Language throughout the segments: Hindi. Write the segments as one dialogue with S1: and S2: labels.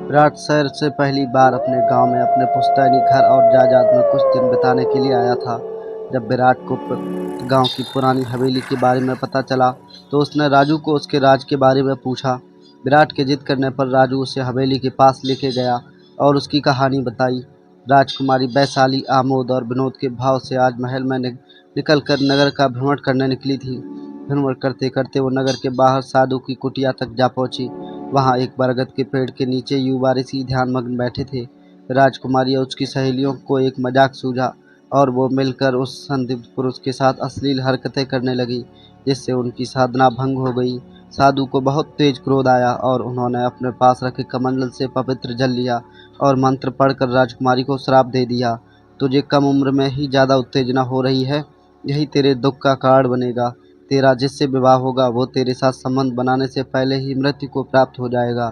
S1: विराट शहर से पहली बार अपने गांव में अपने पुश्तैनी घर और जायदाद में कुछ दिन बिताने के लिए आया था। जब विराट को गांव की पुरानी हवेली के बारे में पता चला तो उसने राजू को उसके राज के बारे में पूछा। विराट के जिद करने पर राजू उसे हवेली के पास लेके गया और उसकी कहानी बताई। राजकुमारी वैशाली आमोद और विनोद के भाव से आज महल में निकल कर नगर का भ्रमण करने निकली थी। भ्रमण करते करते वो नगर के बाहर साधु की कुटिया तक जा पहुंची। वहां एक बरगद के पेड़ के नीचे युवा ऋषि ध्यानमग्न बैठे थे। राजकुमारी और उसकी सहेलियों को एक मजाक सूझा और वो मिलकर उस संदिग्ध पुरुष के साथ अश्लील हरकतें करने लगी, जिससे उनकी साधना भंग हो गई। साधु को बहुत तेज क्रोध आया और उन्होंने अपने पास रखे कमंडल से पवित्र जल लिया और मंत्र पढ़कर राजकुमारी को श्राप दे दिया। तुझे कम उम्र में ही ज्यादा उत्तेजना हो रही है, यही तेरे दुख का कारण बनेगा। तेरा जिससे विवाह होगा वो तेरे साथ संबंध बनाने से पहले ही मृत्यु को प्राप्त हो जाएगा।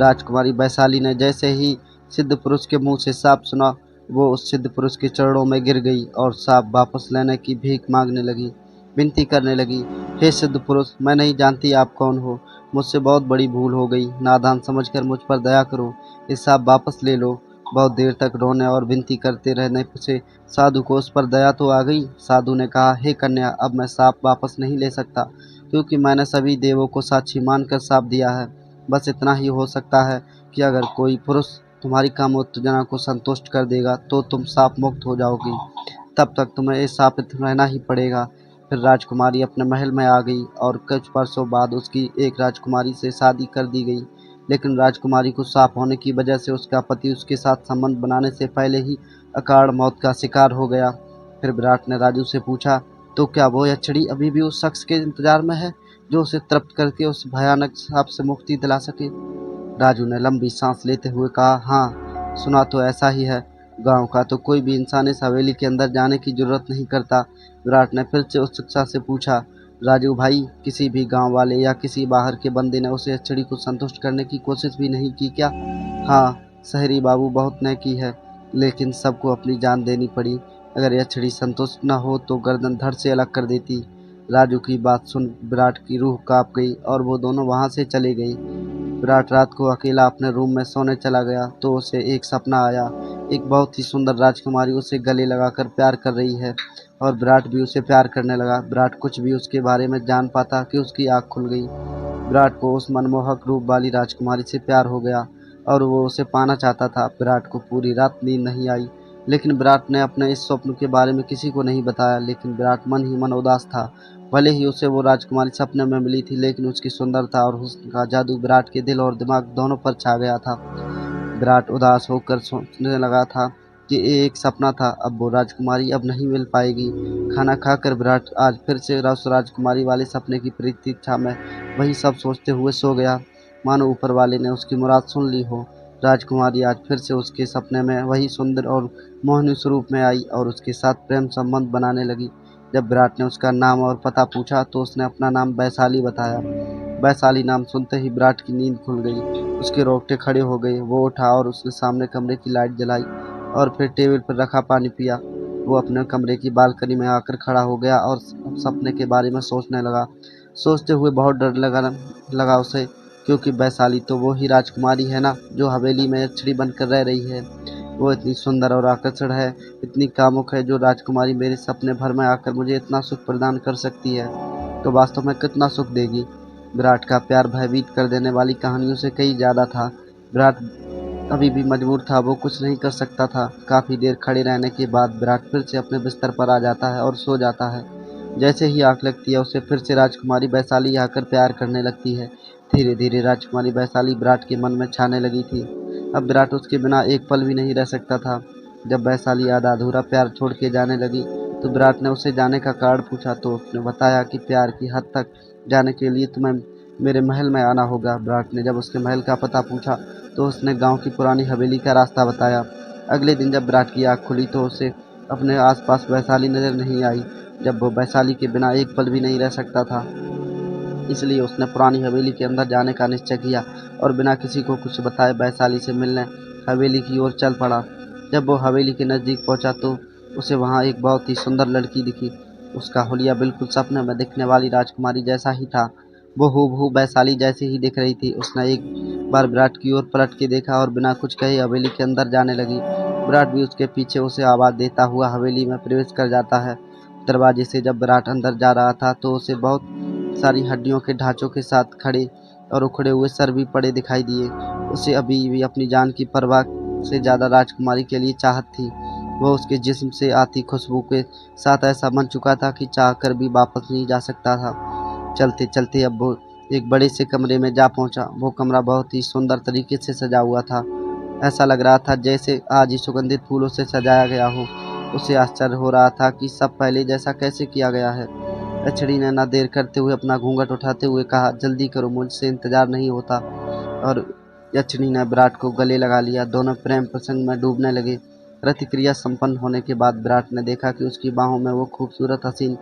S1: राजकुमारी वैशाली ने जैसे ही सिद्ध पुरुष के मुंह से साफ सुना, वो उस सिद्ध पुरुष के चरणों में गिर गई और साफ वापस लेने की भीख मांगने लगी। विनती करने लगी, हे सिद्ध पुरुष, मैं नहीं जानती आप कौन हो। मुझसे बहुत बड़ी भूल हो गई, नादान समझकर मुझ पर दया करो। ये साफ वापस ले लो। बहुत देर तक रोने और विनती करते रहने से साधु को उस पर दया तो आ गई। साधु ने कहा, हे कन्या, अब मैं साप वापस नहीं ले सकता, क्योंकि मैंने सभी देवों को साक्षी मानकर साप दिया है। बस इतना ही हो सकता है कि अगर कोई पुरुष तुम्हारी कामोत्तेजना को संतुष्ट कर देगा तो तुम साप मुक्त हो जाओगी। तब तक तुम्हें इस शापित रहना ही पड़ेगा। फिर राजकुमारी अपने महल में आ गई और कुछ वर्षों बाद उसकी एक राजकुमारी से शादी कर दी गई। लेकिन राजकुमारी को साफ होने की वजह से उसका पति उसके साथ संबंध बनाने से पहले ही अकाल मौत का शिकार हो गया। फिर विराट ने राजू से पूछा, तो क्या वो यक्षिणी अभी भी उस शख्स के इंतजार में है जो उसे तृप्त करके उस भयानक सांप से मुक्ति दिला सके? राजू ने लंबी सांस लेते हुए कहा, हाँ, सुना तो ऐसा ही है। गांव का तो कोई भी इंसान इस हवेली के अंदर जाने की जरूरत नहीं करता। विराट ने फिर से उत्सुकता से पूछा, राजू भाई, किसी भी गांव वाले या किसी बाहर के बंदे ने उसे यक्षिणी को संतुष्ट करने की कोशिश भी नहीं की क्या? हाँ, शहरी बाबू बहुत ने की है, लेकिन सबको अपनी जान देनी पड़ी। अगर यक्षिणी संतुष्ट न हो तो गर्दन धड़ से अलग कर देती। राजू की बात सुन विराट की रूह कांप गई और वो दोनों वहां से चले गए। विराट रात को अकेला अपने रूम में सोने चला गया तो उसे एक सपना आया। एक बहुत ही सुंदर राजकुमारी उसे गले लगाकर प्यार कर रही है और विराट भी उसे प्यार करने लगा। विराट कुछ भी उसके बारे में जान पाता कि उसकी आँख खुल गई। विराट को उस मनमोहक रूप वाली राजकुमारी से प्यार हो गया और वो उसे पाना चाहता था। विराट को पूरी रात नींद नहीं आई, लेकिन विराट ने अपने इस स्वप्न के बारे में किसी को नहीं बताया। लेकिन विराट मन ही मन उदास था। भले ही उसे वो राजकुमारी सपने में मिली थी, लेकिन उसकी सुंदरता और हुस्न का जादू विराट के दिल और दिमाग दोनों पर छा गया था। विराट उदास होकर सोचने लगा था कि ये एक सपना था, अब वो राजकुमारी अब नहीं मिल पाएगी। खाना खाकर विराट आज फिर से उस राजकुमारी वाले सपने की प्रतीक्षा में वही सब सोचते हुए सो गया, मानो ऊपर वाले ने उसकी मुराद सुन ली हो। राजकुमारी आज फिर से उसके सपने में वही सुंदर और मोहनी स्वरूप में आई और उसके साथ प्रेम संबंध बनाने लगी। जब विराट ने उसका नाम और पता पूछा तो उसने अपना नाम वैशाली बताया। वैशाली नाम सुनते ही विराट की नींद खुल गई, उसके रोंगटे खड़े हो गए। वो उठा और उसने सामने कमरे की लाइट जलाई और फिर टेबल पर रखा पानी पिया। वो अपने कमरे की बालकनी में आकर खड़ा हो गया और सपने के बारे में सोचने लगा। सोचते हुए बहुत डर लगा उसे, क्योंकि वैशाली तो वो ही राजकुमारी है ना, जो हवेली में छड़ी बनकर रह रही है। वो इतनी सुंदर और आकर्षण है, इतनी कामुक है, जो राजकुमारी मेरे सपने भर में आकर मुझे इतना सुख प्रदान कर सकती है तो वास्तव में कितना सुख देगी। विराट का प्यार भयभीत कर देने वाली कहानियों से कहीं ज्यादा था। विराट अभी भी मजबूर था, वो कुछ नहीं कर सकता था। काफी देर खड़े रहने के बाद विराट फिर से अपने बिस्तर पर आ जाता है और सो जाता है। जैसे ही आंख लगती है उसे फिर से राजकुमारी वैशाली आकर प्यार करने लगती है। धीरे धीरे राजकुमारी वैशाली विराट के मन में छाने लगी थी। अब विराट उसके बिना एक पल भी नहीं रह सकता था। जब वैशाली आधा अधूरा प्यार छोड़ के जाने लगी तो विराट ने उससे जाने का कारण पूछा तो उसने बताया कि प्यार की हद तक जाने के लिए तुम्हें मेरे महल में आना होगा। विराट ने जब उसके महल का पता पूछा तो उसने गांव की पुरानी हवेली का रास्ता बताया। अगले दिन जब विराट की आँख खुली तो उसे अपने आसपास वैशाली नजर नहीं आई। जब वो वैशाली के बिना एक पल भी नहीं रह सकता था, इसलिए उसने पुरानी हवेली के अंदर जाने का निश्चय किया और बिना किसी को कुछ बताए वैशाली से मिलने हवेली की ओर चल पड़ा। जब वो हवेली के नज़दीक पहुंचा तो उसे वहां एक बहुत ही सुंदर लड़की दिखी। उसका हुलिया बिल्कुल सपने में दिखने वाली राजकुमारी जैसा ही था। वो हूबहू वैशाली जैसी ही दिख रही थी। उसने एक बार विराट की ओर पलट के देखा और बिना कुछ कहे हवेली के अंदर जाने लगी। विराट भी उसके पीछे उसे आवाज़ देता हुआ हवेली में प्रवेश कर जाता है। दरवाजे से जब विराट अंदर जा रहा था तो उसे बहुत सारी हड्डियों के ढांचों के साथ खड़े और उखड़े हुए सर भी पड़े दिखाई दिए। उसे अभी भी अपनी जान की परवाह से ज़्यादा राजकुमारी के लिए चाहत थी। वह उसके जिस्म से आती खुशबू के साथ ऐसा बन चुका था कि चाहकर भी वापस नहीं जा सकता था। चलते चलते अब वो एक बड़े से कमरे में जा पहुंचा। वो कमरा बहुत ही सुंदर तरीके से सजा हुआ था। ऐसा लग रहा था जैसे आज ही सुगंधित फूलों से सजाया गया हो। उसे आश्चर्य हो रहा था कि सब पहले जैसा कैसे किया गया है। रछड़ी ने न देर करते हुए अपना घूंघट उठाते हुए कहा, जल्दी करो, मुझसे इंतजार नहीं होता। और यक्षिणी ने विराट को गले लगा लिया। दोनों प्रेम प्रसंग में डूबने लगे। प्रतिक्रिया संपन्न होने के बाद विराट ने देखा कि उसकी बाहों में वो खूबसूरत हसीन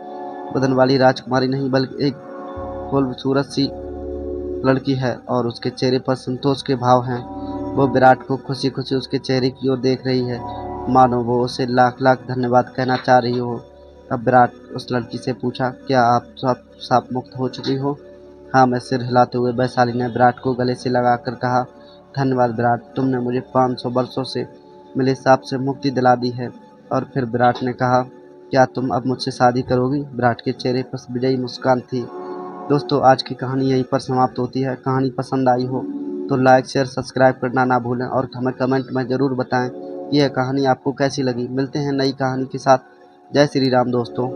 S1: बदन वाली राजकुमारी नहीं बल्कि एक खूबसूरत सी लड़की है और उसके चेहरे पर संतोष के भाव हैं। वो विराट को खुशी खुशी उसके चेहरे की ओर देख रही है, मानो वो उसे लाख लाख धन्यवाद कहना चाह रही हो। अब विराट उस लड़की से पूछा, क्या आप सब साप मुक्त हो चुकी हो? हाँ, मैं सिर हिलाते हुए वैशाली ने विराट को गले से लगाकर कहा, धन्यवाद विराट, तुमने मुझे 500 वर्षों से मिले साप से मुक्ति दिला दी है। और फिर विराट ने कहा, क्या तुम अब मुझसे शादी करोगी? विराट के चेहरे पर विजयी मुस्कान थी। दोस्तों, आज की कहानी यहीं पर समाप्त होती है। कहानी पसंद आई हो तो लाइक शेयर सब्सक्राइब करना ना भूलें और हमें कमेंट में ज़रूर बताएं कि यह कहानी आपको कैसी लगी। मिलते हैं नई कहानी के साथ। जय श्री राम दोस्तों।